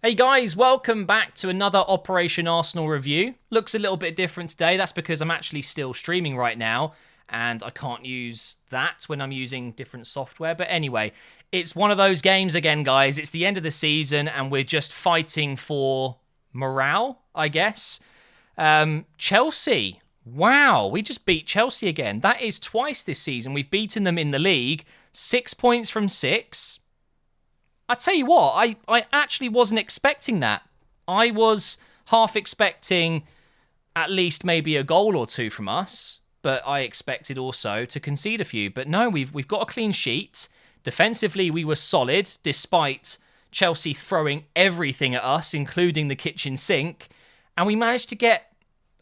Hey guys, welcome back to another Operation Arsenal review. Looks a little bit different today. That's because I'm actually still streaming right now and I can't use that when I'm using different software. But anyway, it's one of those games again, guys. It's the end of the season and we're just fighting for morale, I guess. Chelsea. Wow, we just beat Chelsea again. That is twice this season. We've beaten them in the league. 6 points from 6. I tell you what, I actually wasn't expecting that. I was half expecting at least maybe a goal or two from us, but I expected also to concede a few. But no, we've got a clean sheet. Defensively, we were solid, despite Chelsea throwing everything at us, including the kitchen sink. And we managed to get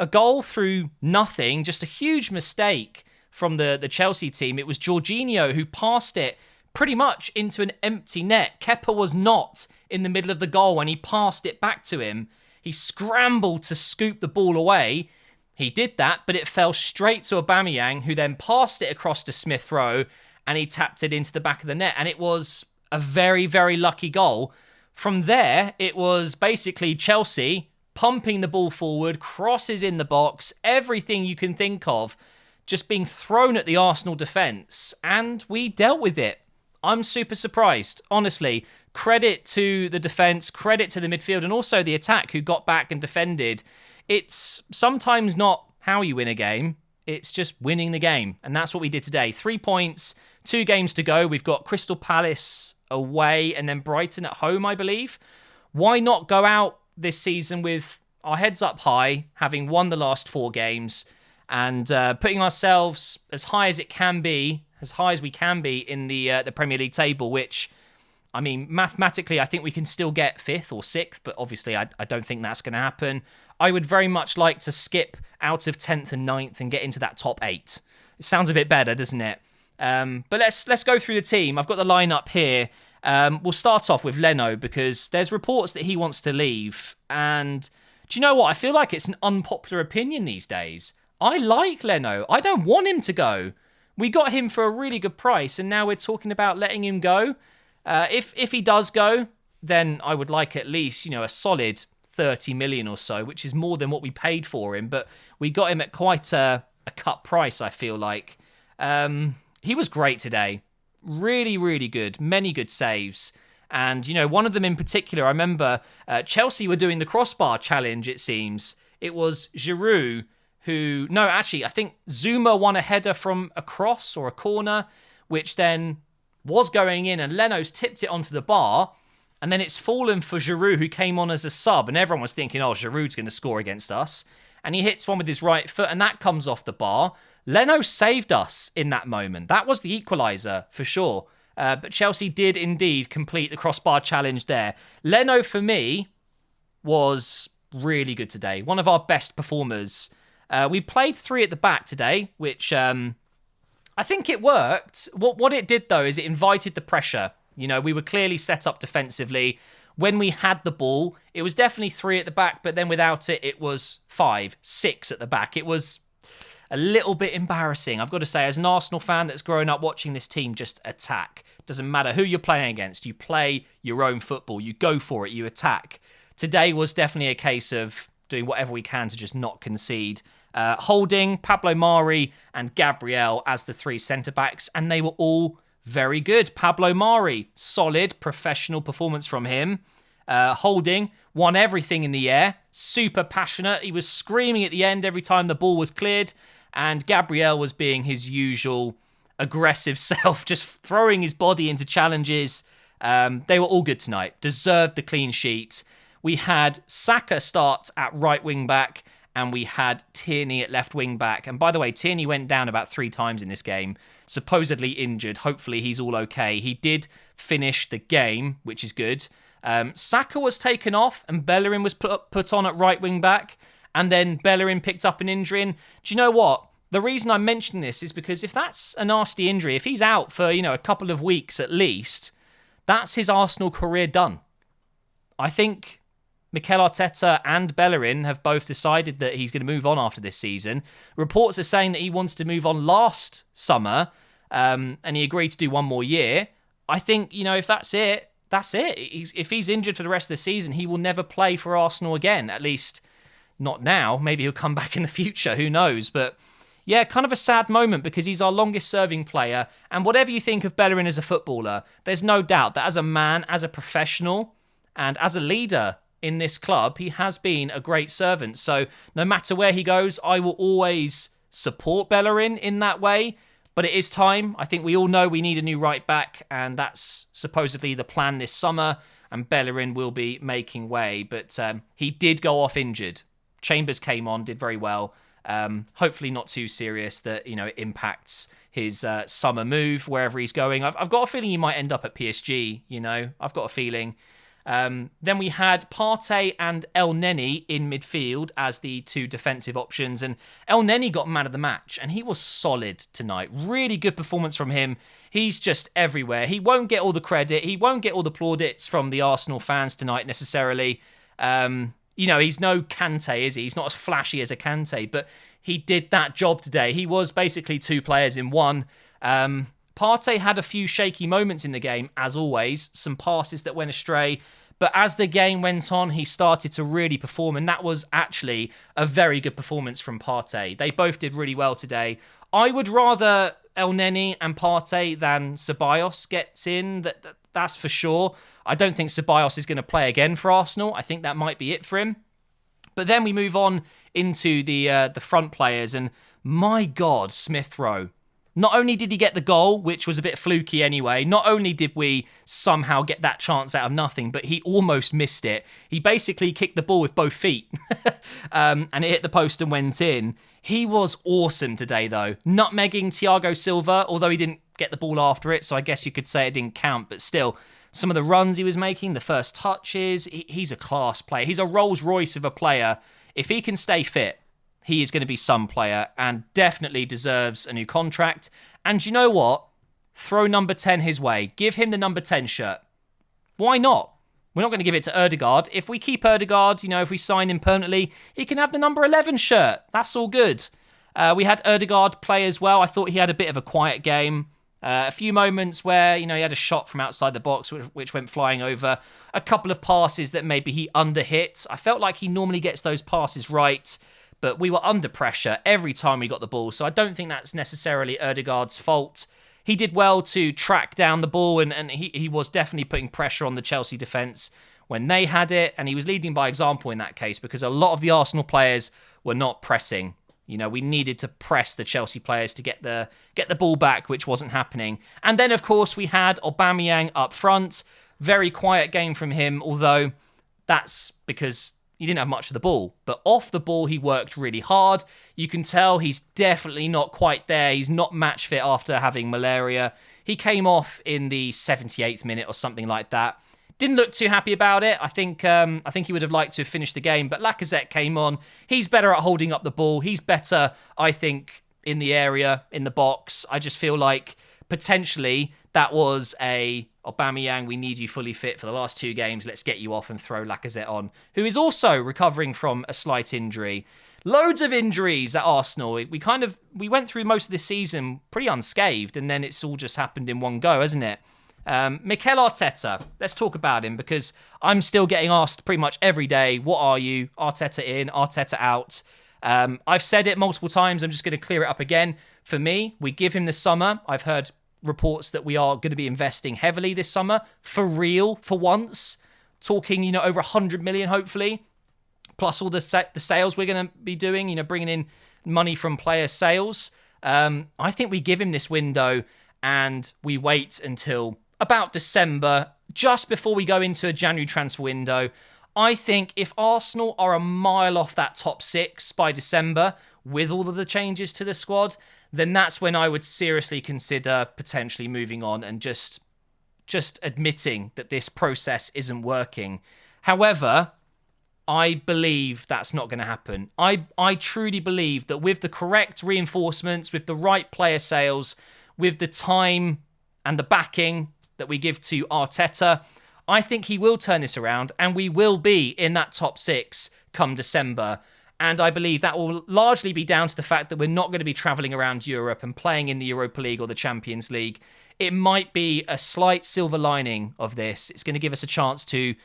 a goal through nothing, just a huge mistake from the Chelsea team. It was Jorginho who passed it pretty much into an empty net. Kepa was not in the middle of the goal when he passed it back to him. He scrambled to scoop the ball away. He did that, but it fell straight to Aubameyang, who then passed it across to Smith Rowe, and he tapped it into the back of the net. And it was a very, very lucky goal. From there, it was basically Chelsea pumping the ball forward, crosses in the box, everything you can think of, just being thrown at the Arsenal defence, and we dealt with it. I'm super surprised, honestly. Credit to the defence, credit to the midfield, and also the attack who got back and defended. It's sometimes not how you win a game, it's just winning the game. And that's what we did today. 3 points, 2 games to go. We've got Crystal Palace away and then Brighton at home, I believe. Why not go out this season with our heads up high, having won the last 4 games, and putting ourselves as high as it can be, as high as we can be in the Premier League table, which, I mean, mathematically, I think we can still get 5th or 6th, but obviously I don't think that's going to happen. I would very much like to skip out of 10th and 9th and get into that top 8. It sounds a bit better, doesn't it? But let's go through the team. I've got the lineup here. We'll start off with Leno because there's reports that he wants to leave. And do you know what? I feel like it's an unpopular opinion these days. I like Leno. I don't want him to go. We got him for a really good price, and now we're talking about letting him go. If he does go, then I would like at least, a solid 30 million or so, which is more than what we paid for him. But we got him at quite a cut price, I feel like. He was great today. Really, really good. Many good saves. And, one of them in particular, I remember Chelsea were doing the crossbar challenge, it seems. It was Giroud I think Zuma won a header from a cross or a corner, which then was going in, and Leno's tipped it onto the bar, and then it's fallen for Giroud, who came on as a sub, and everyone was thinking, oh, Giroud's going to score against us, and he hits one with his right foot, and that comes off the bar. Leno saved us in that moment. That was the equaliser, for sure. But Chelsea did indeed complete the crossbar challenge there. Leno, for me, was really good today. One of our best performers. We played 3 at the back today, which I think it worked. What it did, though, is it invited the pressure. We were clearly set up defensively. When we had the ball, it was definitely 3 at the back, but then without it, it was 5, 6 at the back. It was a little bit embarrassing, I've got to say. As an Arsenal fan that's grown up watching this team just attack. Doesn't matter who you're playing against. You play your own football. You go for it. You attack. Today was definitely a case of doing whatever we can to just not concede. Holding Pablo Mari and Gabriel as the 3 centre-backs, and they were all very good. Pablo Mari, solid, professional performance from him. Holding, won everything in the air, super passionate. He was screaming at the end every time the ball was cleared, and Gabriel was being his usual aggressive self, just throwing his body into challenges. They were all good tonight, deserved the clean sheet. We had Saka start at right wing back, and we had Tierney at left wing back. And by the way, Tierney went down about 3 times in this game, supposedly injured. Hopefully he's all okay. He did finish the game, which is good. Saka was taken off and Bellerin was put on at right wing back. And then Bellerin picked up an injury. And do you know what? The reason I'm mentioning this is because if that's a nasty injury, if he's out for, a couple of weeks at least, that's his Arsenal career done. I think Mikel Arteta and Bellerin have both decided that he's going to move on after this season. Reports are saying that he wants to move on last summer, and he agreed to do 1 more year. I think, if that's it, that's it. If he's injured for the rest of the season, he will never play for Arsenal again. At least not now. Maybe he'll come back in the future. Who knows? But yeah, kind of a sad moment because he's our longest serving player. And whatever you think of Bellerin as a footballer, there's no doubt that as a man, as a professional, and as a leader in this club, he has been a great servant. So no matter where he goes, I will always support Bellerin in that way. But it is time. I think we all know we need a new right back, and that's supposedly the plan this summer, and Bellerin will be making way. But he did go off injured. Chambers came on, did very well. Hopefully not too serious that, it impacts his summer move wherever he's going. I've got a feeling he might end up at PSG, I've got a feeling. Then we had Partey and El Neni in midfield as the two defensive options, and El Neni got man of the match, and he was solid tonight. Really good performance from him. He's just everywhere. He won't get all the credit. He won't get all the plaudits from the Arsenal fans tonight necessarily. He's no Kante, is he? He's not as flashy as a Kante, but he did that job today. He was basically two players in one. Partey had a few shaky moments in the game, as always, some passes that went astray. But as the game went on, he started to really perform, and that was actually a very good performance from Partey. They both did really well today. I would rather El Neni and Partey than Ceballos gets in, that's for sure. I don't think Ceballos is going to play again for Arsenal. I think that might be it for him. But then we move on into the front players, and my God, Smith Rowe. Not only did he get the goal, which was a bit fluky anyway, not only did we somehow get that chance out of nothing, but he almost missed it. He basically kicked the ball with both feet and it hit the post and went in. He was awesome today, though. Nutmegging Thiago Silva, although he didn't get the ball after it, so I guess you could say it didn't count, but still, some of the runs he was making, the first touches, he's a class player. He's a Rolls Royce of a player. If he can stay fit, he is going to be some player and definitely deserves a new contract. And you know what? Throw number 10 his way. Give him the number 10 shirt. Why not? We're not going to give it to Ødegaard. If we keep Ødegaard, if we sign him permanently, he can have the number 11 shirt. That's all good. We had Ødegaard play as well. I thought he had a bit of a quiet game. A few moments where, he had a shot from outside the box which went flying over. A couple of passes that maybe he underhit. I felt like he normally gets those passes right. But we were under pressure every time we got the ball, so I don't think that's necessarily Ødegaard's fault. He did well to track down the ball, and he was definitely putting pressure on the Chelsea defence when they had it, and he was leading by example in that case because a lot of the Arsenal players were not pressing. We needed to press the Chelsea players to get the ball back, which wasn't happening. And then, of course, we had Aubameyang up front. Very quiet game from him, although that's because he didn't have much of the ball, but off the ball, he worked really hard. You can tell he's definitely not quite there. He's not match fit after having malaria. He came off in the 78th minute or something like that. Didn't look too happy about it. I think he would have liked to have finished the game, but Lacazette came on. He's better at holding up the ball. He's better, I think, in the area, in the box. I just feel like potentially that was a Aubameyang, we need you fully fit for the last two games. Let's get you off and throw Lacazette on, who is also recovering from a slight injury. Loads of injuries at Arsenal. We went through most of this season pretty unscathed, and then it's all just happened in one go, hasn't it? Mikel Arteta, let's talk about him because I'm still getting asked pretty much every day, what are you? Arteta in, Arteta out. I've said it multiple times. I'm just going to clear it up again. For me, we give him this summer. I've heard reports that we are going to be investing heavily this summer, for real, for once. Talking, over 100 million, hopefully, plus all the sales we're going to be doing, bringing in money from player sales. I think we give him this window and we wait until about December, just before we go into a January transfer window. I think if Arsenal are a mile off that top six by December, with all of the changes to the squad, then that's when I would seriously consider potentially moving on and just admitting that this process isn't working. However, I believe that's not going to happen. I truly believe that with the correct reinforcements, with the right player sales, with the time and the backing that we give to Arteta, I think he will turn this around and we will be in that top six come December. And I believe that will largely be down to the fact that we're not going to be travelling around Europe and playing in the Europa League or the Champions League. it might be a slight silver lining of this. It's going to give us a chance to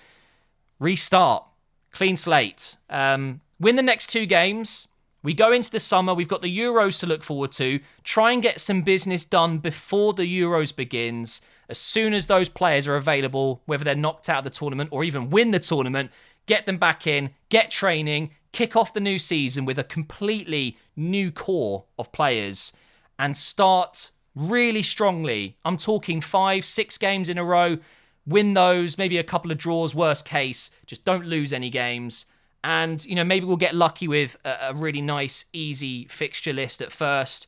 restart, clean slate, win the next 2 games. We go into the summer, we've got the Euros to look forward to, try and get some business done before the Euros begins. As soon as those players are available, whether they're knocked out of the tournament or even win the tournament, get them back in, get training, kick off the new season with a completely new core of players and start really strongly. I'm talking 5-6 games in a row, win those, maybe a couple of draws, worst case, just don't lose any games. And, maybe we'll get lucky with a really nice, easy fixture list at first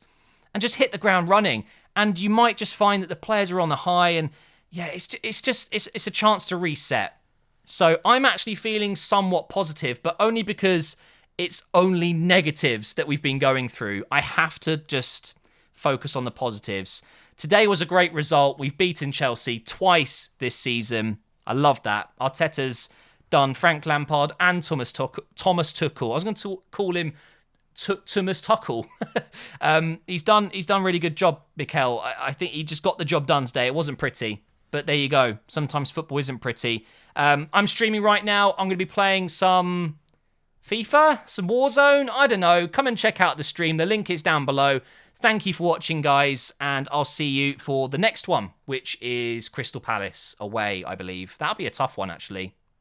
and just hit the ground running. And you might just find that the players are on the high and, yeah, it's a chance to reset. So I'm actually feeling somewhat positive, but only because it's only negatives that we've been going through. I have to just focus on the positives. Today was a great result. We've beaten Chelsea twice this season. I love that. Arteta's done Frank Lampard and Thomas Tuchel. I was going to call him Thomas Tuchel. He's done really good job, Mikel. I think he just got the job done today. It wasn't pretty, but there you go. Sometimes football isn't pretty. I'm streaming right now. I'm going to be playing some FIFA, some Warzone. I don't know. Come and check out the stream. The link is down below. Thank you for watching, guys, and I'll see you for the next one, which is Crystal Palace away, I believe. That'll be a tough one, actually.